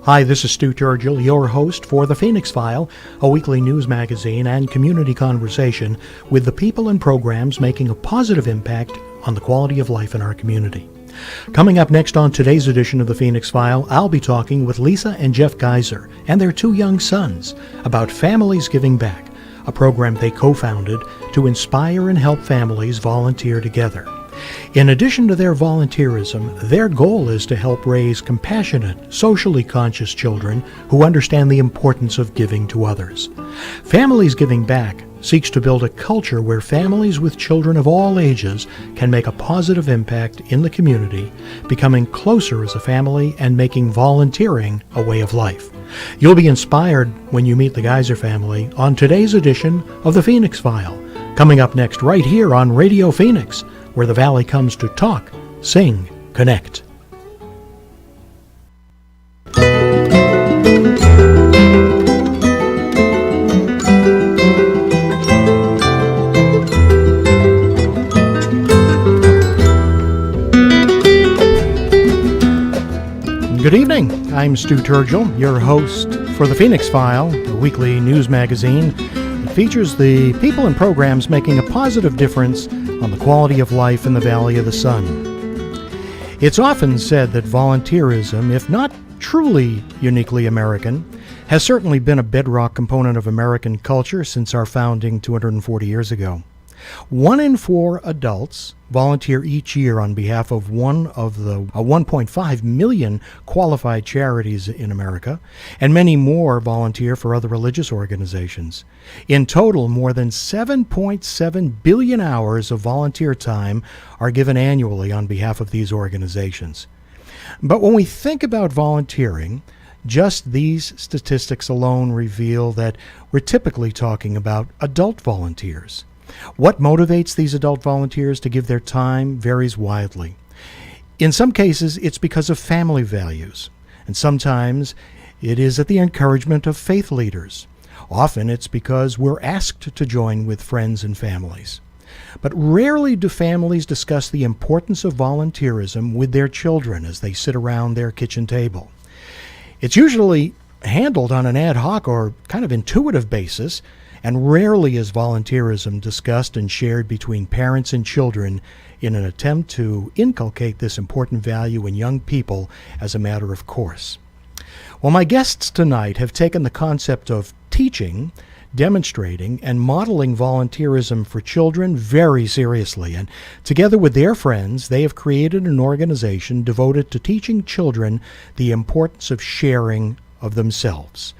Hi, this is Stu Turgel, your host for The Phoenix File, a weekly news magazine and community conversation with the people and programs making a positive impact on the quality of life in our community. Coming up next on today's edition of The Phoenix File, I'll be talking with Lisa and Jeff Geyser and their two young sons about Families Giving Back, a program they co-founded to inspire and help families volunteer together. In addition to their volunteerism, their goal is to help raise compassionate, socially conscious children who understand the importance of giving to others. Families Giving Back seeks to build a culture where families with children of all ages can make a positive impact in the community, becoming closer as a family and making volunteering a way of life. You'll be inspired when you meet the Geyser family on today's edition of The Phoenix File, coming up next right here on Radio Phoenix, where the Valley comes to talk, sing, connect. Good evening. I'm Stu Turgel, your host for The Phoenix File, a weekly news magazine that features the people and programs making a positive difference on the quality of life in the Valley of the Sun. It's often said that volunteerism, if not truly uniquely American, has certainly been a bedrock component of American culture since our founding 240 years ago. 1 in 4 adults volunteer each year on behalf of one of the 1.5 million qualified charities in America, and many more volunteer for other religious organizations. In total, more than 7.7 billion hours of volunteer time are given annually on behalf of these organizations. But when we think about volunteering, just these statistics alone reveal that we're typically talking about adult volunteers. What motivates these adult volunteers to give their time varies widely. In some cases, it's because of family values, and sometimes it is at the encouragement of faith leaders. Often it's because we're asked to join with friends and families. But rarely do families discuss the importance of volunteerism with their children as they sit around their kitchen table. It's usually handled on an ad hoc or kind of intuitive basis, and rarely is volunteerism discussed and shared between parents and children in an attempt to inculcate this important value in young people as a matter of course. Well, my guests tonight have taken the concept of teaching, demonstrating, and modeling volunteerism for children very seriously, and together with their friends, they have created an organization devoted to teaching children the importance of sharing of themselves.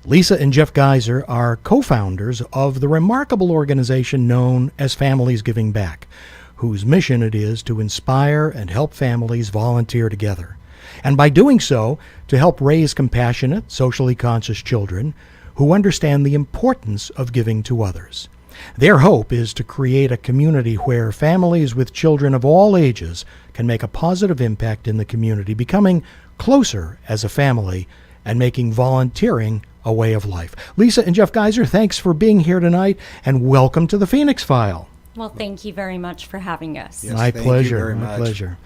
Lisa and Jeff Geyser are co-founders of the remarkable organization known as Families Giving Back, whose mission it is to inspire and help families volunteer together, and by doing so, to help raise compassionate, socially conscious children who understand the importance of giving to others. Their hope is to create a community where families with children of all ages can make a positive impact in the community, becoming closer as a family and making volunteering a way of life. Lisa and Jeff Geyser, thanks for being here tonight, and welcome to the Phoenix File. Well, thank you very much for having us. Yes, my thank pleasure. you very my much. pleasure.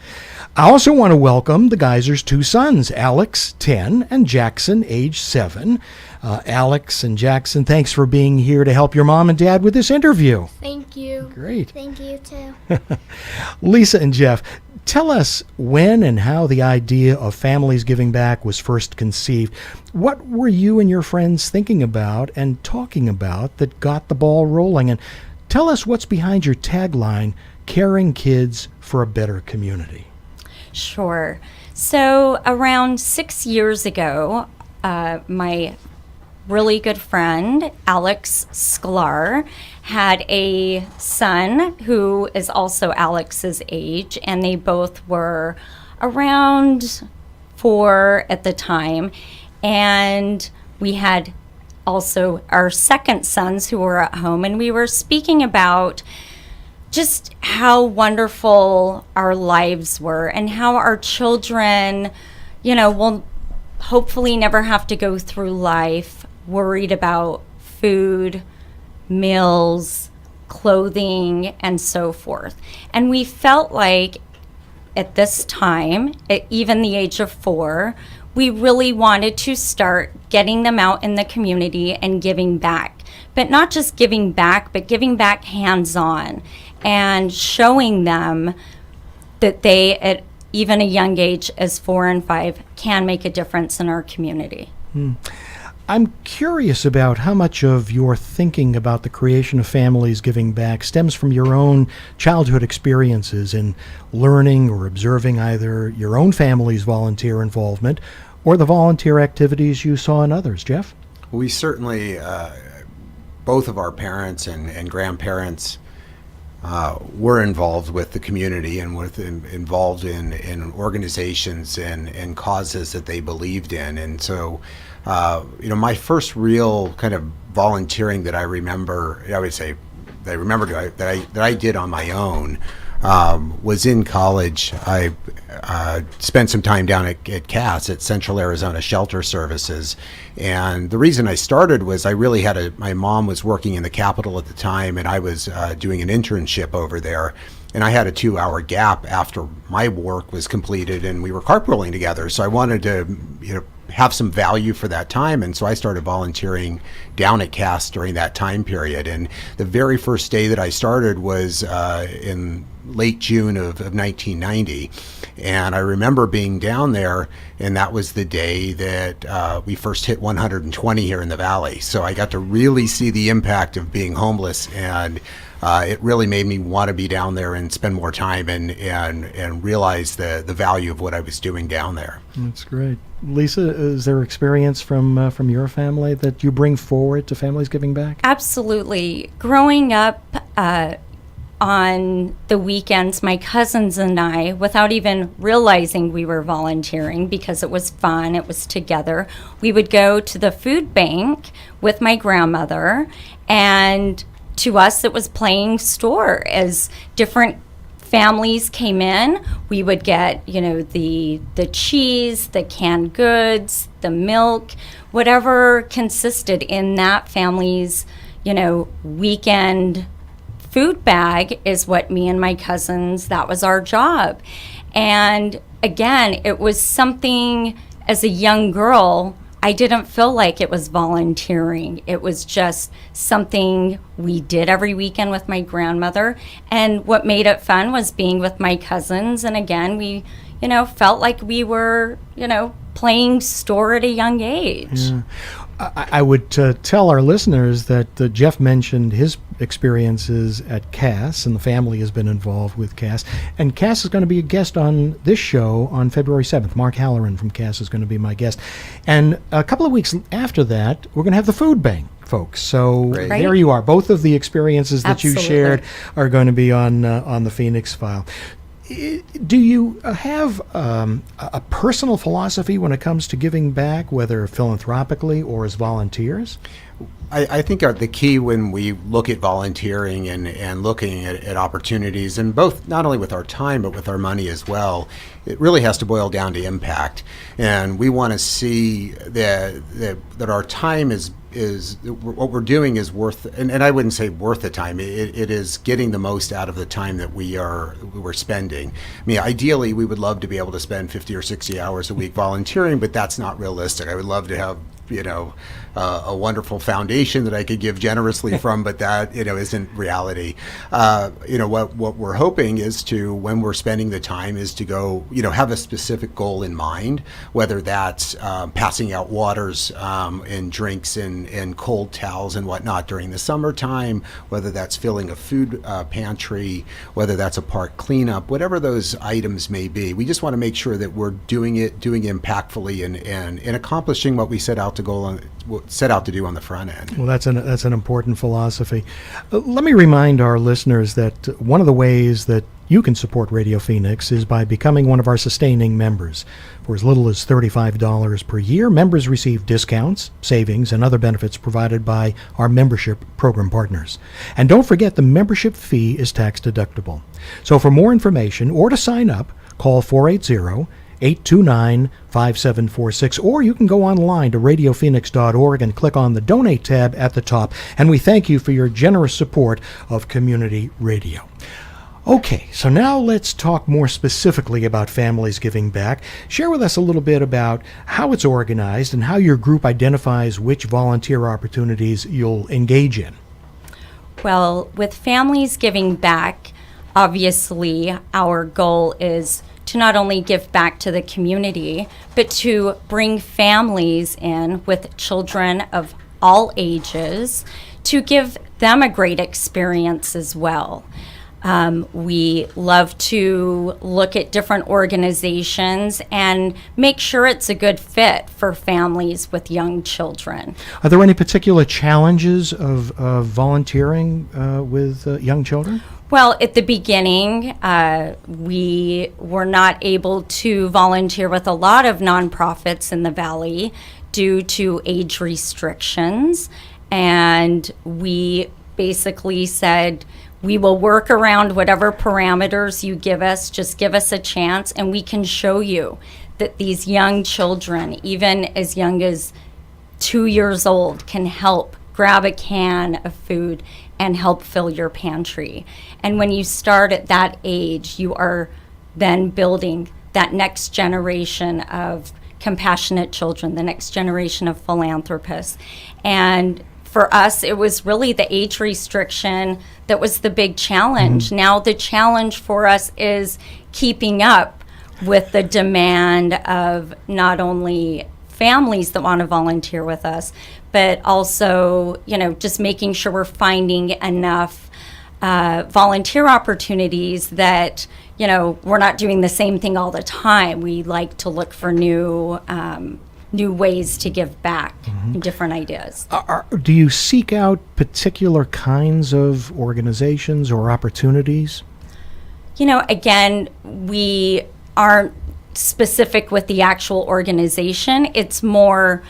I also want to welcome the Geysers' two sons, Alex, 10, and Jackson, age 7. Alex and Jackson, thanks for being here to help your mom and dad with this interview. Thank you. Great. Thank you, too. Lisa and Jeff, tell us when and how the idea of Families Giving Back was first conceived. What were you and your friends thinking about and talking about that got the ball rolling? And tell us what's behind your tagline, Caring Kids for a Better Community. Sure. So around 6 years ago, my really good friend, Alex Sklar, had a son who is also Alex's age, and they both were around 4 at the time. And we had also our second sons who were at home, and we were speaking about just how wonderful our lives were and how our children, will hopefully never have to go through life worried about food, meals, clothing, and so forth. And we felt like at this time, at even the age of 4, we really wanted to start getting them out in the community and giving back. But not just giving back, but giving back hands-on and showing them that they, at even a young age as 4 and 5, can make a difference in our community. I'm curious about how much of your thinking about the creation of Families Giving Back stems from your own childhood experiences in learning or observing either your own family's volunteer involvement or the volunteer activities you saw in others. Jeff? We certainly, both of our parents and grandparents were involved with the community and involved in organizations and causes that they believed in. And so, my first real kind of volunteering that I remember, that I did on my own, was in college. I spent some time down at CAS, at Central Arizona Shelter Services, and the reason I started was I really my mom was working in the Capitol at the time, and I was doing an internship over there, and I had a 2-hour gap after my work was completed, and we were carpooling together, so I wanted to have some value for that time, and so I started volunteering down at CAS during that time period. And the very first day that I started was in late June of 1990, and I remember being down there, and that was the day that we first hit 120 here in the Valley. So I got to really see the impact of being homeless, and it really made me want to be down there and spend more time and realize the value of what I was doing down there. That's great. Lisa, is there experience from your family that you bring forward to Families Giving Back? Absolutely. Growing up on the weekends, my cousins and I, without even realizing we were volunteering because it was fun, it was together, we would go to the food bank with my grandmother, and to us it was playing store. As different families came in, we would get, the cheese, the canned goods, the milk, whatever consisted in that family's, weekend food bag is what me and my cousins, that was our job. And again, it was something, as a young girl, I didn't feel like it was volunteering. It was just something we did every weekend with my grandmother. And what made it fun was being with my cousins. And again, we, felt like we were, playing store at a young age. Yeah. I would tell our listeners that Jeff mentioned his experiences at CAS, and the family has been involved with CAS. And CAS is going to be a guest on this show on February 7th. Mark Halloran from CAS is going to be my guest. And a couple of weeks after that, we're going to have the food bank, folks. So Right. There you are. Both of the experiences that Absolutely. you shared are going to be on the Phoenix File. Do you have a personal philosophy when it comes to giving back, whether philanthropically or as volunteers? I think the key when we look at volunteering and looking at opportunities, and both not only with our time but with our money as well, it really has to boil down to impact. And we want to see that our time is what we're doing is worth, and I wouldn't say worth the time. It is getting the most out of the time that we're spending. I mean, ideally, we would love to be able to spend 50 or 60 hours a week volunteering, but that's not realistic. I would love to have a wonderful foundation that I could give generously from, but that isn't reality. What we're hoping is to, when we're spending the time, is to go have a specific goal in mind, whether that's passing out waters and drinks and cold towels and whatnot during the summertime, whether that's filling a food pantry, whether that's a park cleanup, whatever those items may be. We just want to make sure that we're doing impactfully and accomplishing what we set out to do on the front end. Well, that's an important philosophy. Let me remind our listeners that one of the ways that you can support Radio Phoenix is by becoming one of our sustaining members. For as little as $35 per year, members receive discounts, savings, and other benefits provided by our membership program partners. And don't forget, the membership fee is tax deductible. So for more information or to sign up, call 480-829-5746, or you can go online to radiophoenix.org and click on the Donate tab at the top. And we thank you for your generous support of community radio. Okay, so now let's talk more specifically about Families Giving Back. Share with us a little bit about how it's organized and how your group identifies which volunteer opportunities you'll engage in. Well, with Families Giving Back, obviously our goal is to not only give back to the community, but to bring families in with children of all ages to give them a great experience as well. We love to look at different organizations and make sure it's a good fit for families with young children. Are there any particular challenges of volunteering with young children? Well, at the beginning, we were not able to volunteer with a lot of nonprofits in the Valley due to age restrictions. And we basically said, we will work around whatever parameters you give us. Just give us a chance, and we can show you that these young children, even as young as 2 years old, can help grab a can of food and help fill your pantry. And when you start at that age, you are then building that next generation of compassionate children, the next generation of philanthropists. And for us, it was really the age restriction that was the big challenge. Mm-hmm. Now the challenge for us is keeping up with the demand of not only families that want to volunteer with us, but also, just making sure we're finding enough volunteer opportunities that, we're not doing the same thing all the time. We like to look for new ways to give back, mm-hmm. different ideas. Do you seek out particular kinds of organizations or opportunities? Again, we aren't specific with the actual organization. It's more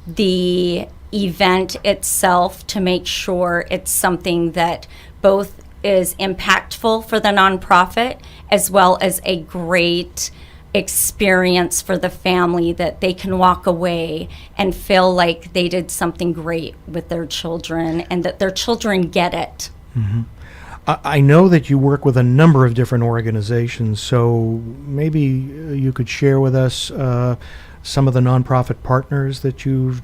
the event itself to make sure it's something that both is impactful for the nonprofit as well as a great experience for the family, that they can walk away and feel like they did something great with their children and that their children get it. Mm-hmm. I know that you work with a number of different organizations, so maybe you could share with us some of the nonprofit partners that you've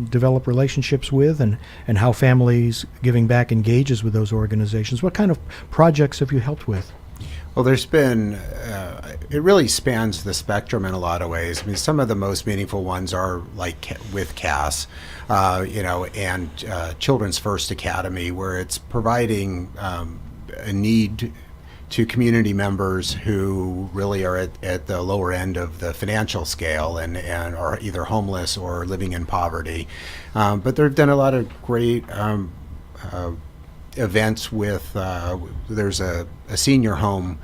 developed relationships with and how Families Giving Back engages with those organizations. What kind of projects have you helped with? Well, there's been, it really spans the spectrum in a lot of ways. I mean, some of the most meaningful ones are like with CAS, and Children's First Academy, where it's providing a need to community members who really are at the lower end of the financial scale and are either homeless or living in poverty. But they've done a lot of great events with, there's a senior home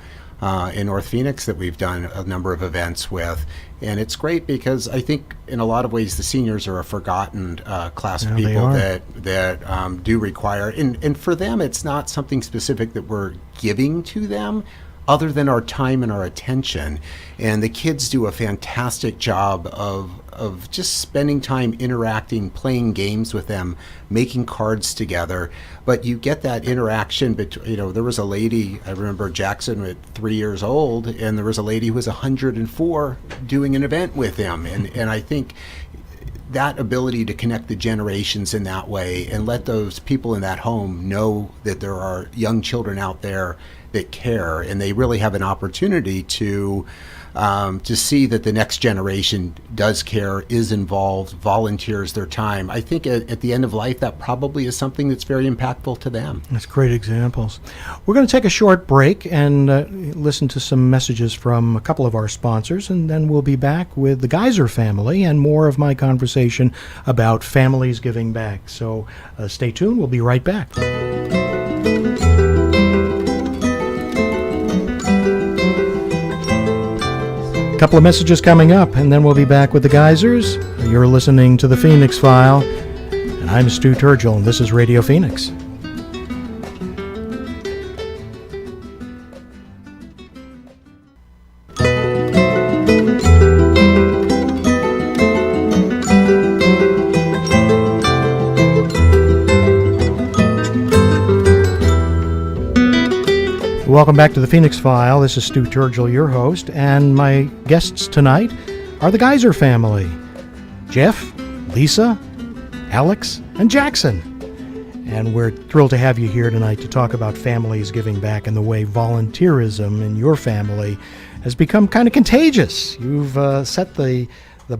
in North Phoenix that we've done a number of events with. And it's great because I think in a lot of ways the seniors are a forgotten class of people that do require, and for them it's not something specific that we're giving to them other than our time and our attention. And the kids do a fantastic job of just spending time interacting, playing games with them, making cards together. But you get that interaction between, there was a lady, I remember Jackson at 3 years old, and there was a lady who was 104 doing an event with him. And I think that ability to connect the generations in that way and let those people in that home know that there are young children out there that care, and they really have an opportunity to see that the next generation does care, is involved, volunteers their time. I think at the end of life, that probably is something that's very impactful to them. That's great examples. We're going to take a short break and listen to some messages from a couple of our sponsors, and then we'll be back with the Geyser family and more of my conversation about Families Giving Back. So stay tuned. We'll be right back. Couple of messages coming up, and then we'll be back with the Geysers. You're listening to The Phoenix File, and I'm Stu Turgel, and this is Radio Phoenix. welcome back to the Phoenix File. This is Stu Turgel, your host, and my guests tonight are the Geyser family, Jeff, Lisa, Alex, and Jackson. And we're thrilled to have you here tonight to talk about families giving back and the way volunteerism in your family has become kind of contagious. You've set the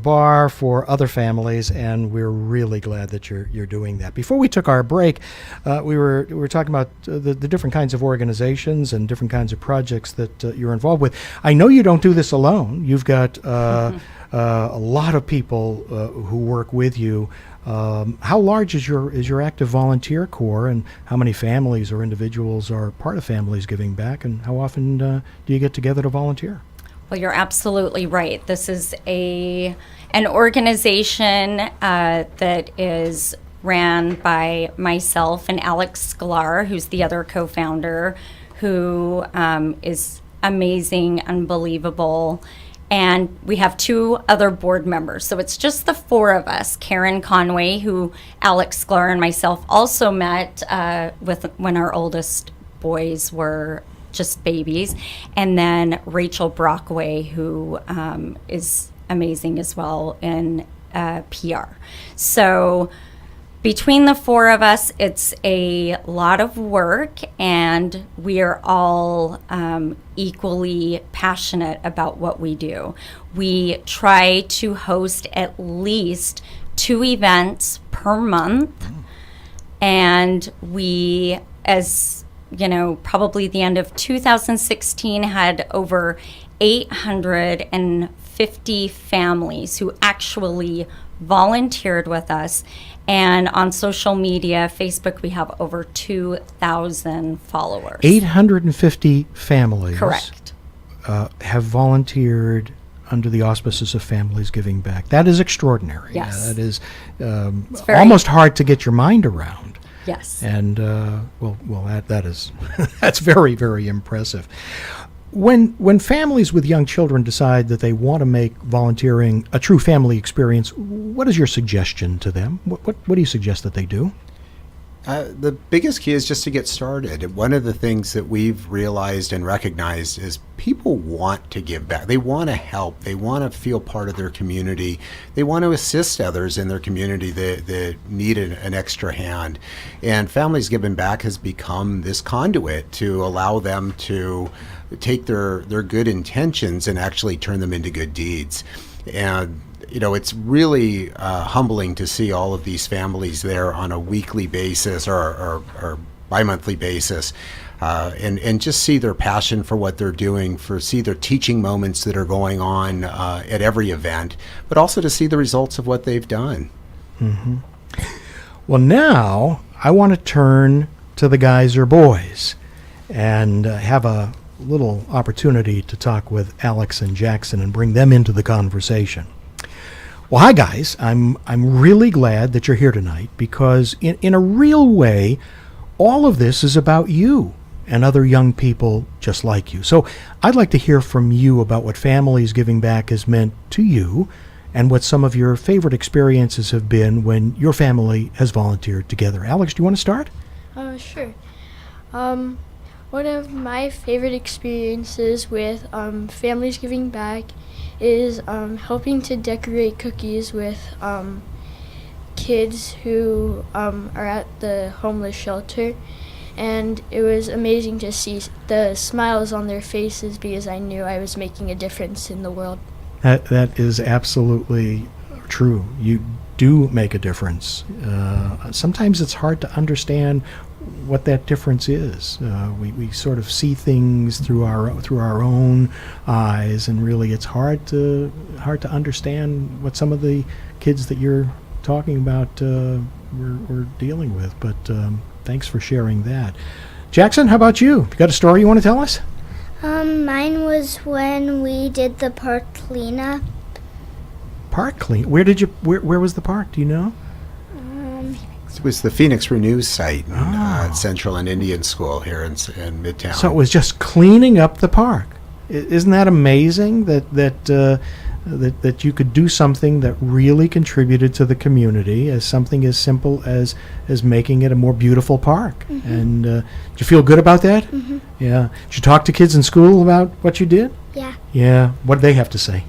bar for other families, and we're really glad that you're doing that. Before we took our break, we were talking about the different kinds of organizations and different kinds of projects that you're involved with. I know you don't do this alone. You've got a lot of people who work with you. How large is your active volunteer corps, and how many families or individuals are part of Families Giving Back, and how often do you get together to volunteer? Well, you're absolutely right. This is an organization that is ran by myself and Alex Sklar, who's the other co-founder, who is amazing, unbelievable. And we have 2 other board members. So it's just the 4 of us. Karen Conway, who Alex Sklar and myself also met when our oldest boys were just babies, and then Rachel Brockway, who is amazing as well in PR. So between the 4 of us, it's a lot of work, and we are all equally passionate about what we do. We try to host at least 2 events per month, and we, as you know, probably the end of 2016 had over 850 families who actually volunteered with us. And on social media, Facebook, we have over 2,000 followers. 850 families. Correct. Have volunteered under the auspices of Families Giving Back. That is extraordinary. Yes. That is almost hard to get your mind around. Yes. And that is that's very, very impressive. When families with young children decide that they want to make volunteering a true family experience, what is your suggestion to them? What do you suggest that they do? The biggest key is just to get started. One of the things that we've realized and recognized is people want to give back. They want to help. They want to feel part of their community. They want to assist others in their community that need an extra hand. And Families Giving Back has become this conduit to allow them to take their good intentions and actually turn them into good deeds. And you know, it's really humbling to see all of these families there on a weekly basis or bi-monthly basis, and just see their passion for what they're doing, see their teaching moments that are going on at every event, but also to see the results of what they've done. Mm-hmm. Well, now I want to turn to the Geyser boys and have a little opportunity to talk with Alex and Jackson and bring them into the conversation. Well, hi guys. I'm really glad that you're here tonight, because in a real way, all of this is about you and other young people just like you. So I'd like to hear from you about what Families Giving Back has meant to you, and what some of your favorite experiences have been when your family has volunteered together. Alex, do you want to start? Sure. One of my favorite experiences with Families Giving Back is helping to decorate cookies with kids who are at the homeless shelter. And it was amazing to see the smiles on their faces, because I knew I was making a difference in the world. That is absolutely true. You do make a difference. Sometimes it's hard to understand what that difference is. We sort of see things through our own eyes, and really it's hard to understand what some of the kids that you're talking about we're dealing with. But thanks for sharing that. Jackson, how about you? You got a story you want to tell us? Mine was when we did the park cleanup. Park clean? Where was the park? Do you know? It was the Phoenix Renews site in Central and Indian School here in Midtown. So it was just cleaning up the park. Isn't that amazing that that you could do something that really contributed to the community, as something as simple as making it a more beautiful park. And did you feel good about that? Yeah. Did you talk to kids in school about what you did? Yeah. Yeah. What did they have to say?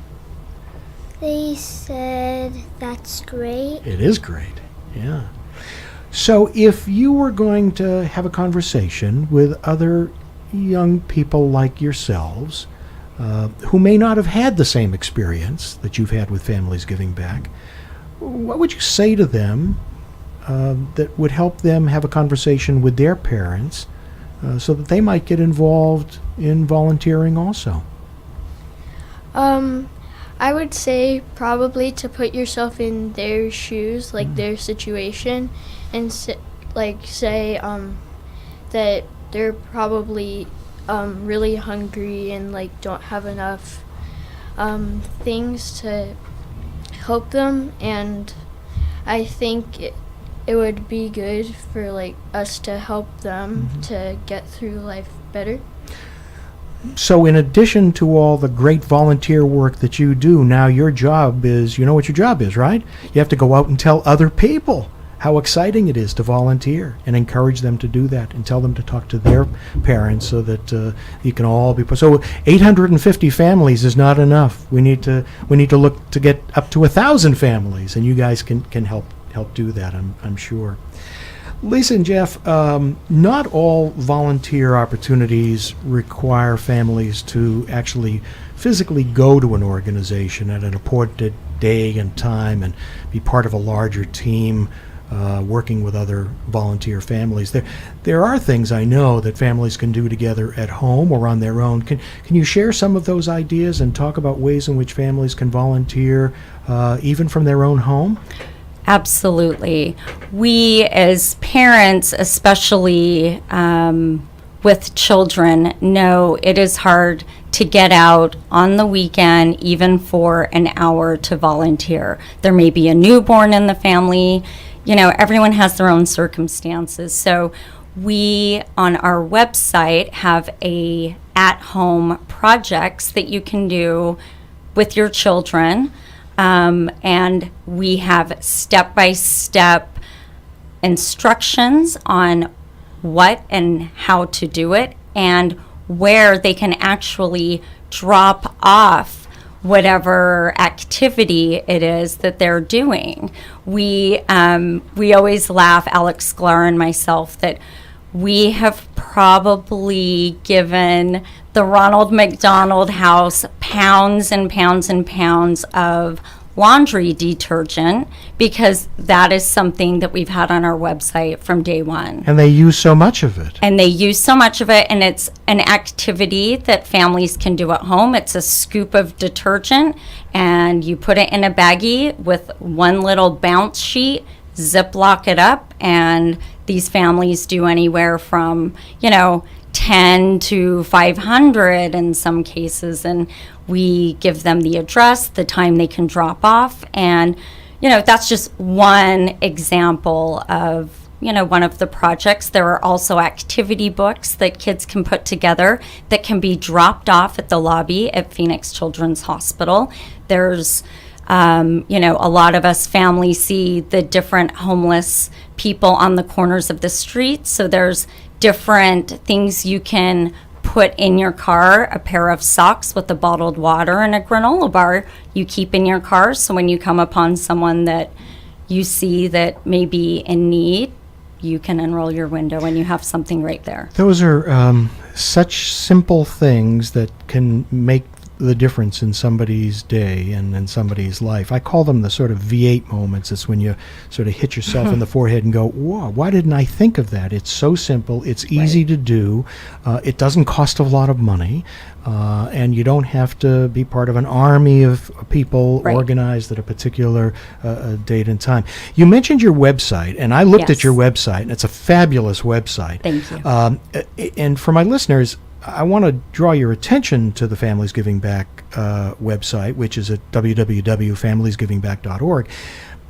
They said that's great. It is great. Yeah. So if you were going to have a conversation with other young people like yourselves, who may not have had the same experience that you've had with Families Giving Back, what would you say to them that would help them have a conversation with their parents so that they might get involved in volunteering also? I would say probably to put yourself in their shoes, like their situation, and say that they're probably really hungry and like don't have enough things to help them. And I think it would be good for like us to help them to get through life better. So in addition to all the great volunteer work that you do, now your job is, you know what your job is, right? You have to go out and tell other people how exciting it is to volunteer and encourage them to do that and tell them to talk to their parents so that you can all be. So 850 families is not enough. We need to look to get up to 1,000 families, and you guys can help do that, I'm sure. Lisa and Jeff, not all volunteer opportunities require families to actually physically go to an organization at an appointed day and time and be part of a larger team working with other volunteer families. There are things I know that families can do together at home or on their own. Can you share some of those ideas and talk about ways in which families can volunteer even from their own home? Absolutely. We as parents, especially with children, know it is hard to get out on the weekend, even for an hour, to volunteer. There may be a newborn in the family. You know, everyone has their own circumstances. So we, on our website, have a at-home projects that you can do with your children. And we have step-by-step instructions on what and how to do it, and where they can actually drop off whatever activity it is that they're doing. We always laugh, Alex Sklar and myself, that we have probably given the Ronald McDonald House pounds and pounds and pounds of laundry detergent, because that is something that we've had on our website from day one. And they use so much of it. And it's an activity that families can do at home. It's a scoop of detergent, and you put it in a baggie with one little bounce sheet, Ziploc it up, and these families do anywhere from, 10 to 500 in some cases, and we give them the address, the time they can drop off, and that's just one example of one of the projects. There are also activity books that kids can put together that can be dropped off at the lobby at Phoenix Children's Hospital. There's a lot of us families see the different homeless people on the corners of the street, so there's different things you can put in your car. A pair of socks with a bottled water and a granola bar you keep in your car, so when you come upon someone that you see that may be in need, you can unroll your window and you have something right there. Those are such simple things that can make the difference in somebody's day and in somebody's life. I call them the sort of V8 moments. It's when you sort of hit yourself in the forehead and go, whoa, why didn't I think of that? It's so simple. It's easy to do. It doesn't cost a lot of money. And you don't have to be part of an army of people organized at a particular date and time. You mentioned your website, and I looked at your website, and it's a fabulous website. Thank you. And for my listeners, I want to draw your attention to the Families Giving Back website, which is at www.familiesgivingback.org.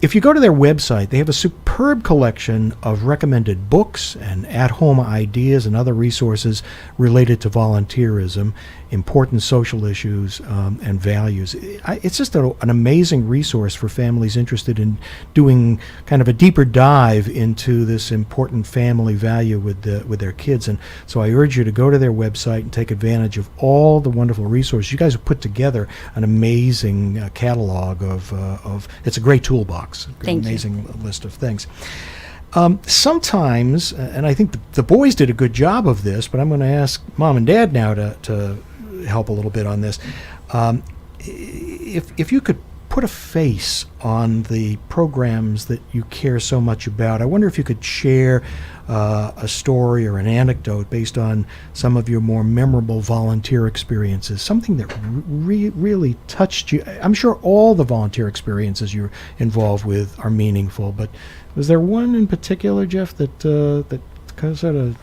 If you go to their website, they have a superb collection of recommended books and at-home ideas and other resources related to volunteerism, important social issues, and values. It's just an amazing resource for families interested in doing kind of a deeper dive into this important family value with their kids. And so I urge you to go to their website and take advantage of all the wonderful resources. You guys have put together an amazing catalog of it's a great toolbox. Thank you. Amazing list of things. Sometimes, and I think the boys did a good job of this, but I'm going to ask Mom and Dad now to help a little bit on this. If you could put a face on the programs that you care so much about, I wonder if you could share a story or an anecdote based on some of your more memorable volunteer experiences, something that really touched you. I'm sure all the volunteer experiences you're involved with are meaningful, but was there one in particular, Jeff, that sort of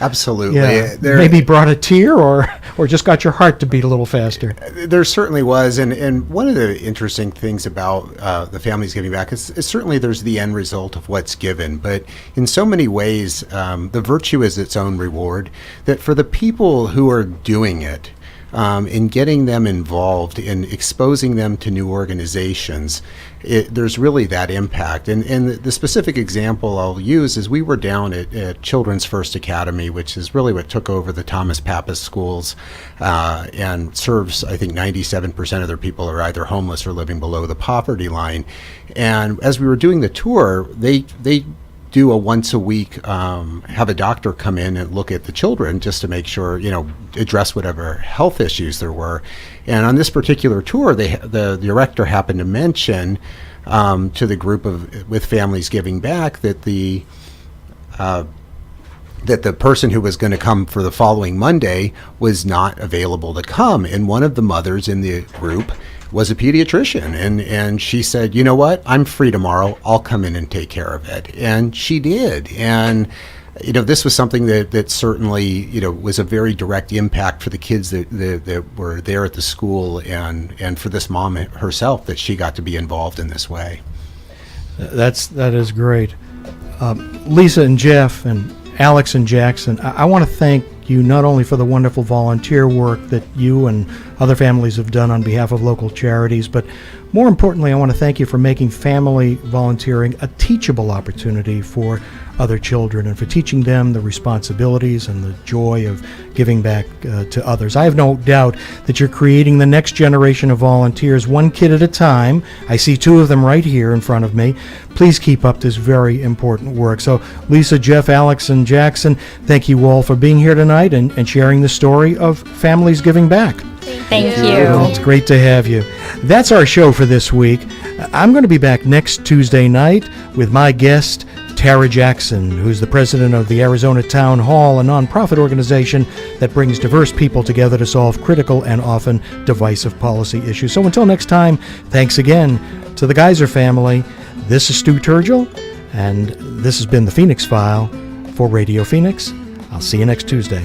Absolutely. maybe brought a tear or just got your heart to beat a little faster? There certainly was, and one of the interesting things about the Families Giving Back is certainly there's the end result of what's given, but in so many ways, the virtue is its own reward, that for the people who are doing it, in getting them involved, in exposing them to new organizations, there's really that impact. And the specific example I'll use is we were down at Children's First Academy, which is really what took over the Thomas Pappas schools and serves, I think, 97% of their people are either homeless or living below the poverty line. And as we were doing the tour, they do a once a week, have a doctor come in and look at the children just to make sure, address whatever health issues there were. And on this particular tour, the director happened to mention to the group with Families Giving Back that the person who was going to come for the following Monday was not available to come. And one of the mothers in the group was a pediatrician, and she said, you know what, I'm free tomorrow, I'll come in and take care of it. And she did. And this was something that certainly was a very direct impact for the kids that were there at the school, and for this mom herself, that she got to be involved in this way. That is great. Lisa and Jeff and Alex and Jackson, I want to thank you not only for the wonderful volunteer work that you and other families have done on behalf of local charities, but more importantly, I want to thank you for making family volunteering a teachable opportunity for other children and for teaching them the responsibilities and the joy of giving back to others. I have no doubt that you're creating the next generation of volunteers, one kid at a time. I see two of them right here in front of me. Please keep up this very important work. So Lisa, Jeff, Alex, and Jackson, thank you all for being here tonight and sharing the story of Families Giving Back. Thank you. Well, it's great to have you. That's our show for this week. I'm going to be back next Tuesday night with my guest, Tara Jackson, who's the president of the Arizona Town Hall, a nonprofit organization that brings diverse people together to solve critical and often divisive policy issues. So until next time, thanks again to the Geyser family. This is Stu Turgel, and this has been the Phoenix File for Radio Phoenix. I'll see you next Tuesday.